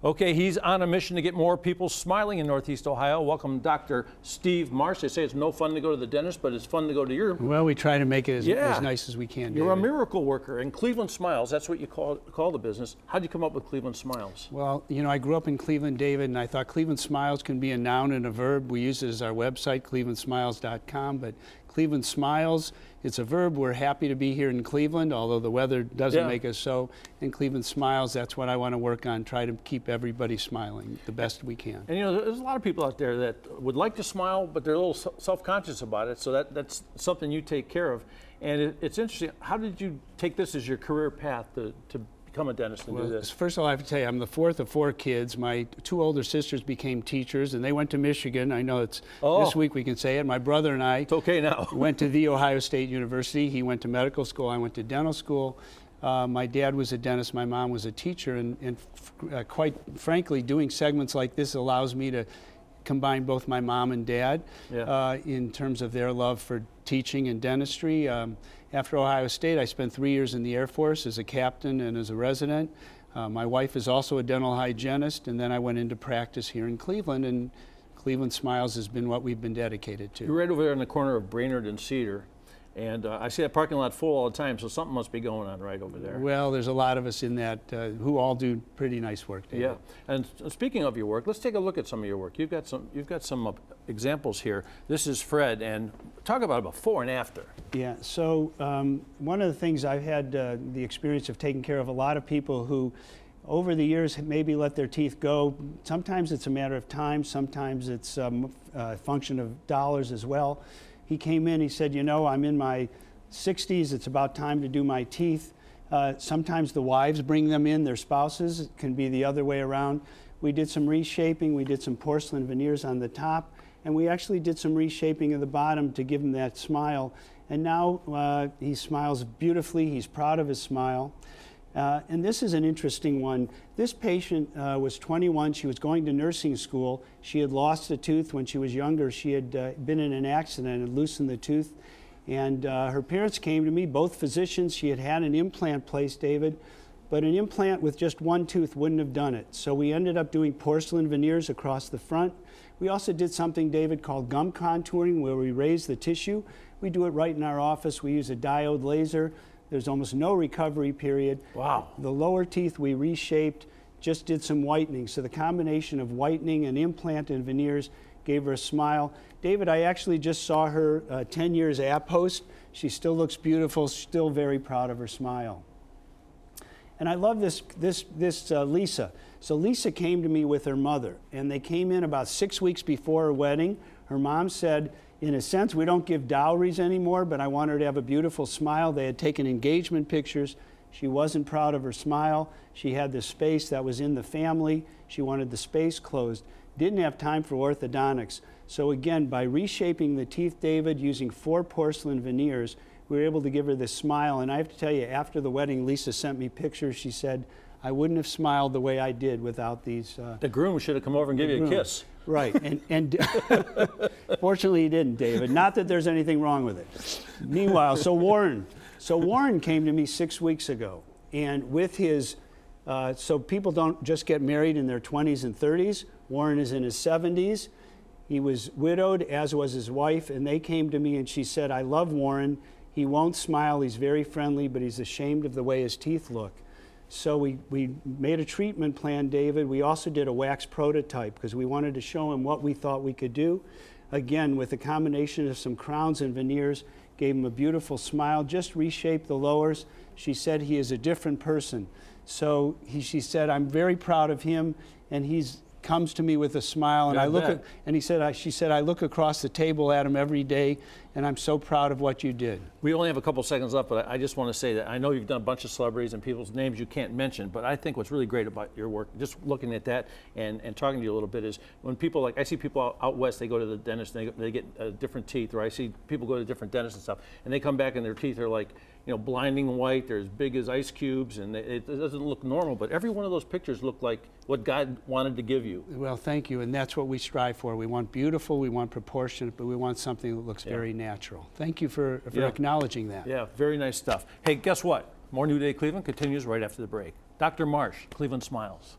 Okay, he's on a mission to get more people smiling in Northeast Ohio. Welcome, Dr. Steve Marsh. They say it's no fun to go to the dentist, but it's fun to go to your... Well, we try to make it as nice as we can. You're a miracle worker, and Cleveland Smiles, that's what you call the business. How'd you come up with Cleveland Smiles? Well, you know, I grew up in Cleveland, David, and I thought Cleveland Smiles can be a noun and a verb. We use it as our website, clevelandsmiles.com, but Cleveland Smiles, it's a verb. We're happy to be here in Cleveland, although the weather doesn't make us so. And Cleveland Smiles, that's what I want to work on, try to keep everybody smiling the best we can. And you know, there's a lot of people out there that would like to smile, but they're a little self-conscious about it, so that's something you take care of. And it's interesting, how did you take this as your career path to become a dentist and do this? First of all, I have to tell you, I'm the fourth of 4 kids. My 2 older sisters became teachers, and they went to Michigan. I know it's this week we can say it. My brother and I went to The Ohio State University. He went to medical school. I went to dental school. My dad was a dentist. My mom was a teacher. And quite frankly, doing segments like this allows me to combine both my mom and dad in terms of their love for teaching and dentistry. After Ohio State, I spent 3 years in the Air Force as a captain and as a resident. My wife is also a dental hygienist, and then I went into practice here in Cleveland, and Cleveland Smiles has been what we've been dedicated to. You're right over there in the corner of Brainerd and Cedar, and I see that parking lot full all the time, so something must be going on right over there. Well, there's a lot of us in that who all do pretty nice work, David. Yeah, and speaking of your work, let's take a look at some of your work. You've got some examples here. This is Fred, and talk about a before and after. Yeah, so one of the things I've had the experience of taking care of a lot of people who over the years maybe let their teeth go. Sometimes it's a matter of time, sometimes it's a function of dollars as well. He came in, he said, you know, I'm in my 60s, it's about time to do my teeth. Sometimes the wives bring them in, their spouses. It can be the other way around. We did some reshaping, we did some porcelain veneers on the top, and we actually did some reshaping of the bottom to give him that smile. And now he smiles beautifully, he's proud of his smile. And this is an interesting one. This patient was 21. She was going to nursing school. She had lost a tooth when she was younger. She had been in an accident and loosened the tooth. And her parents came to me, both physicians. She had had an implant placed, David, but an implant with just one tooth wouldn't have done it. So we ended up doing porcelain veneers across the front. We also did something, David, called gum contouring, where we raise the tissue. We do it right in our office. We use a diode laser. There's almost no recovery period. Wow. The lower teeth we reshaped, just did some whitening. So the combination of whitening and implant and veneers gave her a smile. David, I actually just saw her 10 years at post. She still looks beautiful, still very proud of her smile. And I love this Lisa. So Lisa came to me with her mother, and they came in about 6 weeks before her wedding. Her mom said, in a sense, we don't give dowries anymore, but I want her to have a beautiful smile. They had taken engagement pictures. She wasn't proud of her smile. She had the space that was in the family. She wanted the space closed. Didn't have time for orthodontics. So again, by reshaping the teeth, David, using 4 porcelain veneers, we were able to give her this smile. And I have to tell you, after the wedding, Lisa sent me pictures. She said, I wouldn't have smiled the way I did without these. The groom should have come over and give you a kiss. Right, and fortunately he didn't, David. Not that there's anything wrong with it. Meanwhile, so Warren came to me 6 weeks ago, and with his, so people don't just get married in their 20s and 30s. Warren is in his 70s. He was widowed, as was his wife, and they came to me and she said, I love Warren. He won't smile, he's very friendly, but he's ashamed of the way his teeth look. So we made a treatment plan, David. We also did a wax prototype because we wanted to show him what we thought we could do. Again, with a combination of some crowns and veneers, gave him a beautiful smile, just reshaped the lowers. She said he is a different person. So she said, I'm very proud of him, and he's comes to me with a smile, and she said, I look across the table at him every day, and I'm so proud of what you did. We only have a couple seconds left, but I just want to say that I know you've done a bunch of celebrities and people's names you can't mention, but I think what's really great about your work, just looking at that and talking to you a little bit, is when people, like I see people out west, they go to the dentist, and they get different teeth, or I see people go to different dentists and stuff, and they come back and their teeth are like, you know, blinding white, they're as big as ice cubes, and it doesn't look normal, but every one of those pictures look like what God wanted to give you. Well, thank you, and that's what we strive for. We want beautiful, we want proportionate, but we want something that looks very natural. Thank you for acknowledging that. Yeah, very nice stuff. Hey, guess what? More New Day Cleveland continues right after the break. Dr. Marsh, Cleveland Smiles.